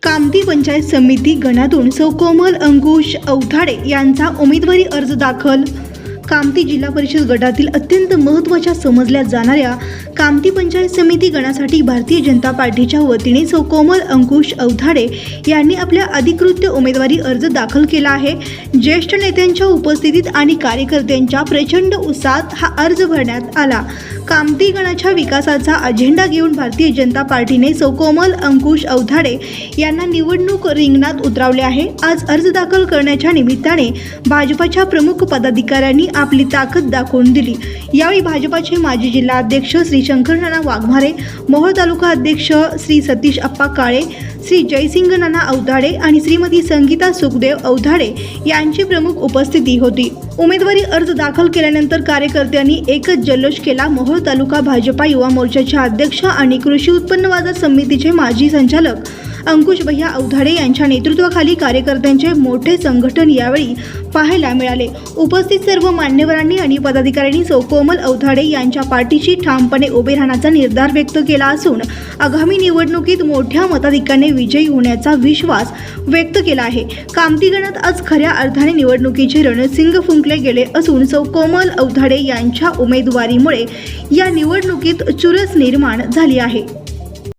कामती पंचायत समिती गणातून सौ कोमल अंकुश अवधाडे यांचा उमेदवारी अर्ज दाखल। कामती जिल्हा परिषद गटातील अत्यंत महत्त्वाच्या समजल्या जाणाऱ्या कामती पंचायत समिती गणासाठी भारतीय जनता पार्टीच्या वतीने सौ कोमल अंकुश अवधाडे यांनी आपल्या अधिकृत उमेदवारी अर्ज दाखल केला आहे। ज्येष्ठ नेत्यांच्या उपस्थितीत आणि कार्यकर्त्यांच्या प्रचंड उत्साहात हा अर्ज भरण्यात आला। कामती गणाच्या विकासाचा अजेंडा घेऊन भारतीय जनता पार्टीने सौ कोमल अंकुश अवधाडे यांना निवडणूक रिंगणात उतरवले आहे। आज अर्ज दाखल करण्याच्या निमित्ताने भाजपाच्या प्रमुख पदाधिकाऱ्यांनी आपली ताकद दाखवून दिली। यावेळी भाजपाचे माजी जिल्हा अध्यक्ष श्री शंकर नाना वाघमारे, मोहोळ तालुका अध्यक्ष श्री सतीश अप्पा काळे, श्री जयसिंग नाना अवधाडे आणि श्रीमती संगीता सुखदेव अवधाडे यांची प्रमुख उपस्थिती होती। उमेदवारी अर्ज दाखल केल्यानंतर कार्यकर्त्यांनी एकच जल्लोष केला। मोहोळ तालुका भाजपा युवा मोर्चाच्या अध्यक्ष आणि कृषी उत्पन्न बाजार समितीचे माजी संचालक अंकुश भैया अवधाडे यांच्या नेतृत्वाखाली कार्यकर्त्यांचे मोठे संघटन यावेळी पाहायला मिळाले। उपस्थित सर्व मान्यवरांनी आणि पदाधिकाऱ्यांनी सौ कोमल अवधाडे यांच्या पाठीशी ठामपणे उभे राहण्याचा निर्धार व्यक्त केला असून आगामी निवडणुकीत मोठ्या मताधिक्याने विजयी होण्याचा विश्वास व्यक्त केला आहे। कामती गणात आज खऱ्या अर्थाने निवडणुकीचे रणसिंग फुंकले गेले असून सौ कोमल अवधाडे यांच्या उमेदवारीमुळे या निवडणुकीत चुरस निर्माण झाली आहे।